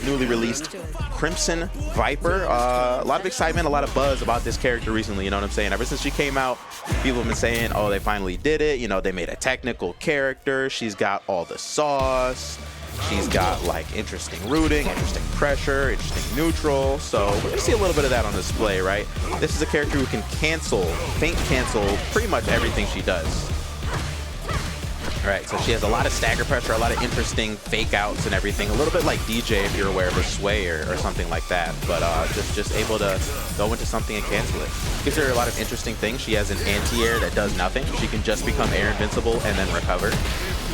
newly released Crimson Viper. A lot of excitement, a lot of buzz about this character recently, you know what I'm saying? Ever since she came out, people have been saying, oh, they finally did it. You know, they made a technical character. She's got all the sauce. She's got like interesting rooting, interesting pressure, interesting neutral. So we're gonna see a little bit of that on display, right? This is a character who can feint cancel pretty much everything she does. All right, so she has a lot of stagger pressure, a lot of interesting fake outs and everything. A little bit like DJ if you're aware of her sway or something like that. But just able to go into something and cancel it. Gives her a lot of interesting things. She has an anti-air that does nothing. She can just become air invincible and then recover,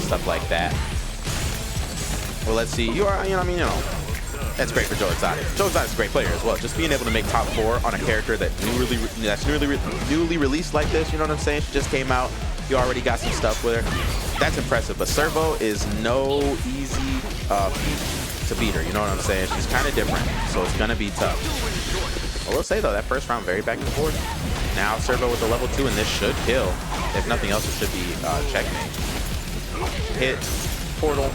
stuff like that. Well, let's see. That's great for Joe Exotic. Joe Exotic's a great player as well. Just being able to make top 4 on a character that's newly released like this, you know what I'm saying? She just came out. You already got some stuff with her. That's impressive. But Servo is no easy to beat her. You know what I'm saying? She's kind of different, so it's gonna be tough. I will say though, that first round very back and forth. Now Servo with the level 2, and this should kill. If nothing else, it should be checkmate. Hit portal.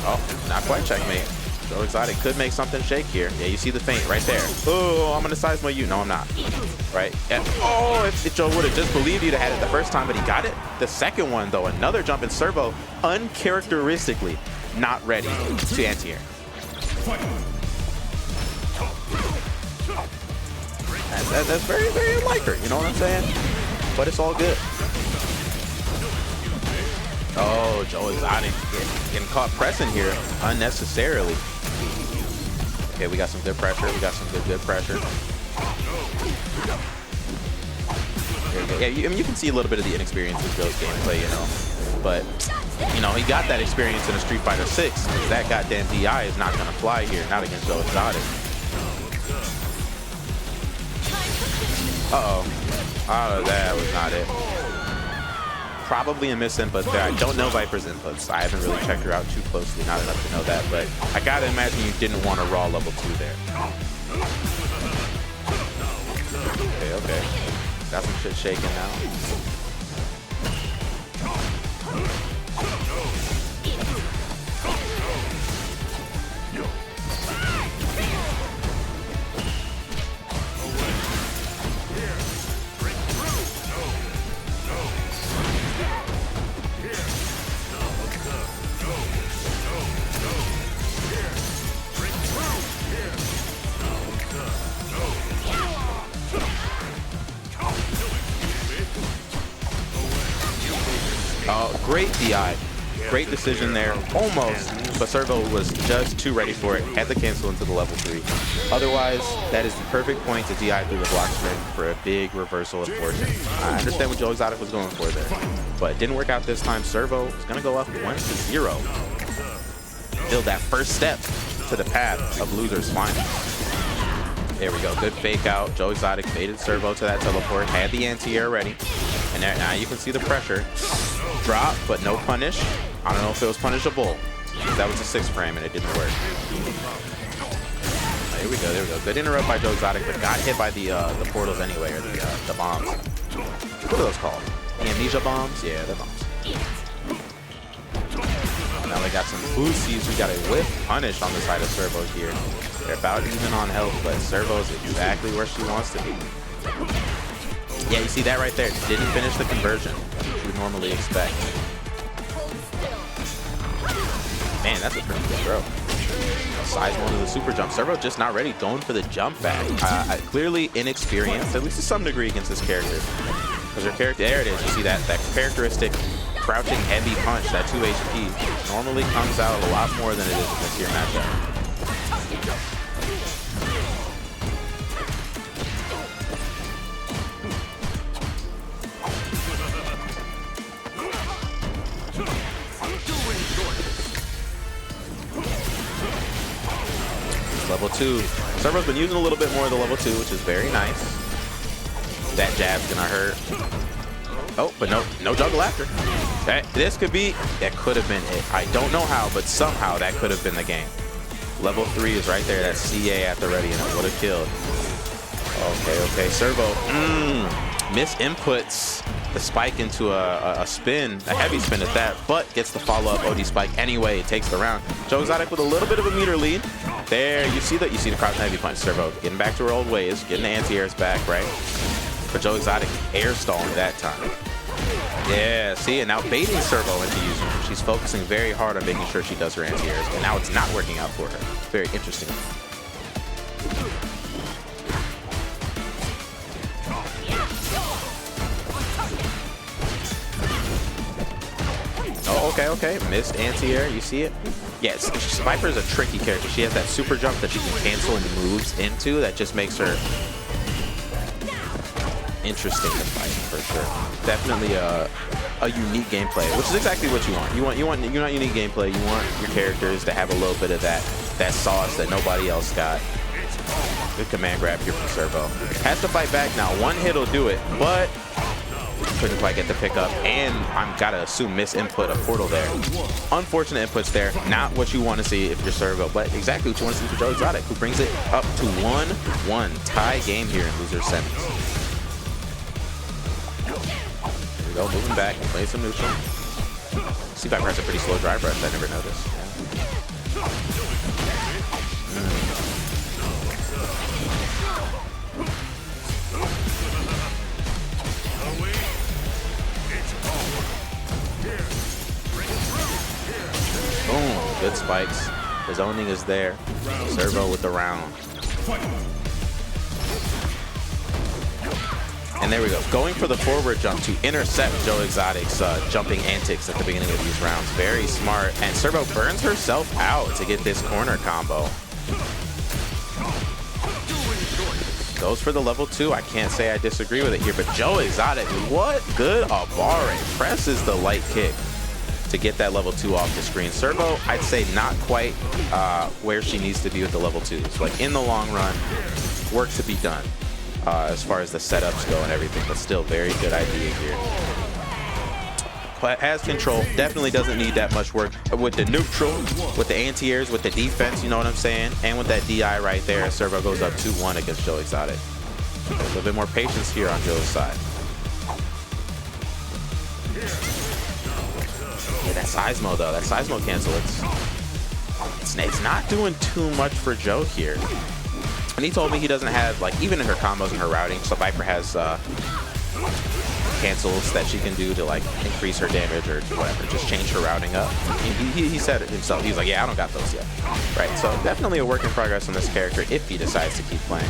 Oh, not quite checkmate. Joe Exotic could make something shake here. Yeah, you see the feint right there. Oh, I'm gonna size my U. No, I'm not. Right? And, oh, if Joe would have just believed you'd have had it the first time, but he got it. The second one, though, another jump in Servo, uncharacteristically not ready to anti-air. That's very, very unlike her. You know what I'm saying? But it's all good. Oh, Joe Exotic getting caught pressing here unnecessarily. Okay, we got some good pressure. We got some good pressure. Yeah, you can see a little bit of the inexperience with Joe's gameplay, you know. But, you know, he got that experience in a Street Fighter 6. That goddamn DI is not going to fly here, not against Joe Exotic. Uh-oh. Oh, that was not it. Probably a misinput there. I don't know Viper's inputs. I haven't really checked her out too closely, not enough to know that, but I gotta imagine you didn't want a raw level 2 there. Okay. Got some shit shaking now. Great DI. Great decision there. Almost. But Servo was just too ready for it. Had to cancel into the level 3. Otherwise, that is the perfect point to DI through the block string for a big reversal of fortune. I understand what Joe Exotic was going for there. But it didn't work out this time. Servo is going to go up 1-0. Build that first step to the path of loser's final. There we go. Good fake out. Joe Exotic baited Servo to that teleport. Had the anti-air ready. And there, now you can see the pressure. Drop, but no punish. I don't know if it was punishable. That was a 6 frame and it didn't work. There we go, there we go. Good interrupt by Joe Exotic, but got hit by the portals anyway, or the bombs. What are those called? The amnesia bombs? Yeah, they're bombs. Now they got some boosties. We got a whiff punish on the side of Servo here. They're about even on health, but Servo's exactly where she wants to be. Yeah, you see that right there. Didn't finish the conversion, which you would normally expect. Man, that's a pretty good throw. Size 1 of the super jump. Servo just not ready, going for the jump back. Clearly inexperienced, at least to some degree, against this character. Because her character, there it is. You see that characteristic crouching heavy punch, that 2 HP, normally comes out a lot more than it is in this tier matchup. Level 2. Servo's been using a little bit more of the level 2, which is very nice. That jab's gonna hurt. Oh, but no juggle after. This could be, that could have been it. I don't know how, but somehow that could have been the game. Level 3 is right there. That's CA at the ready, and it would have killed. Okay. Servo, miss inputs. the spike into a spin, a heavy spin at that, but gets the follow-up OD spike anyway. It takes the round. Joe Exotic with a little bit of a meter lead. There, you see the cross heavy punch. Servo getting back to her old ways, getting the anti-airs back, right? But Joe Exotic air stalling that time. Yeah, see, and now baiting Servo into using her. She's focusing very hard on making sure she does her anti-airs, and now it's not working out for her. Very interesting. Oh, okay. Missed anti-air. You see it? Yes, Viper is a tricky character. She has that super jump that she can cancel moves into that just makes her interesting to fight for sure. Definitely a unique gameplay, which is exactly what you want. You want unique gameplay. You want your characters to have a little bit of that sauce that nobody else got. Good command grab here from Servo. Has to fight back now. One hit will do it, but couldn't quite get the pickup, and I'm gotta assume misinput a portal there. Unfortunate inputs there. Not what you want to see if you're Servo, but exactly what you want to see for Joe Exotic, who brings it up to 1-1. Tie game here in loser semis. Here we go, moving back and playing some neutral. See, Viper has a pretty slow drive rush. I never noticed. Boom, good spikes. The zoning is there. Servo with the round. And there we go. Going for the forward jump to intercept Joe Exotic's jumping antics at the beginning of these rounds. Very smart. And Servo burns herself out to get this corner combo. Goes for the level 2. I can't say I disagree with it here, but Joe Exotic, what good abare. Presses the light kick to get that level 2 off the screen. Servo, I'd say not quite where she needs to be with the level 2s. Like in the long run, work to be done as far as the setups go and everything, but still very good idea here. Has control, definitely doesn't need that much work with the neutral, with the anti-airs, with the defense, you know what I'm saying? And with that DI right there, Servo goes up 2-1 against Joe Exotic. A little bit more patience here on Joe's side. Yeah, that Seismo though, that Seismo cancel, it's not doing too much for Joe here. And he told me he doesn't have, like, even in her combos and her routing, so Viper has cancels that she can do to, like, increase her damage or whatever, just change her routing up. He said it himself. He's like, yeah, I don't got those yet. Right, so definitely a work in progress on this character if he decides to keep playing.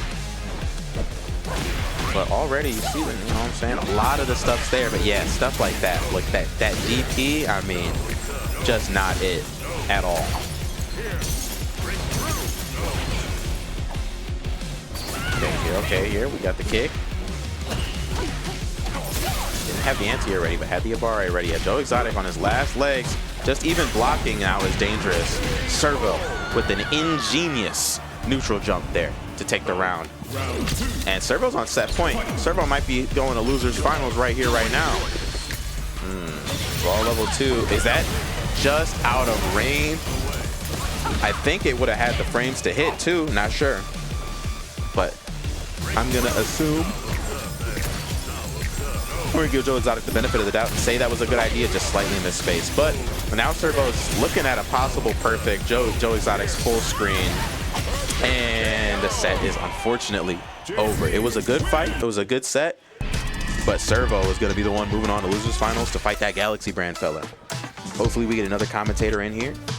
But already you see, you know what I'm saying? A lot of the stuff's there, but yeah, stuff like that, that DP, I mean, just not it at all. Okay, here we got the kick. Didn't have the anti ready, but had the abare ready. Yeah, Joe Exotic on his last legs. Just even blocking now is dangerous. Servo with an ingenious neutral jump there to take the round. And Servo's on set point. Servo might be going to losers finals right here, right now. Raw level 2. Is that just out of range? I think it would have had the frames to hit too. Not sure. But I'm going to assume we're going to give Joe Exotic the benefit of the doubt and say that was a good idea, just slightly in this space. But now Servo's looking at a possible perfect Joe Exotic's full screen. And the set is unfortunately over. It was a good fight. It was a good set. But Servo is going to be the one moving on to losers finals to fight that Galaxy brand fella. Hopefully we get another commentator in here.